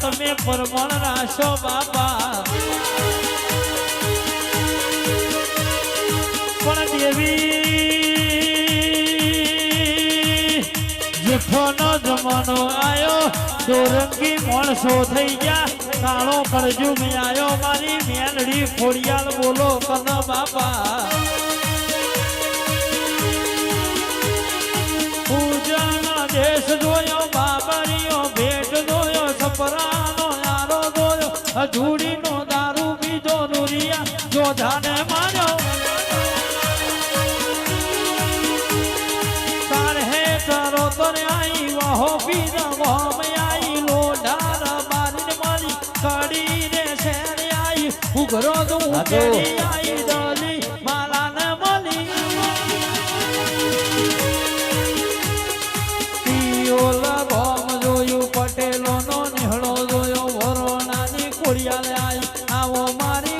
તમે પરમણ રાશો બાપા પણ દેવી જેઠોનો જમાનો આયો દોરંગી માણસો થઈ ગયા કાળો કરજુગ આયો મારી મેલડી ખોડિયાલ બોલો કન બાપા પૂજાના દેશ જોયો બાબરીઓ ભેટ જોયો સપરાનો યારો જોયો અધૂડીનો દારૂ પીધો નુરિયા જોધાને માર્યો તારે તારો તરે આઈ વાહો પીરા વહમ આઈ લોઢાર બારીને મારી કડી રે શેર આઈ ઉઘરો દું કેડી આઈ દલી માલાને મળી પિયોલા ભોમ જોયું પટેલો નો નિહળો જોયો વરોણાની કોડિયાલે આઈ આવો મારી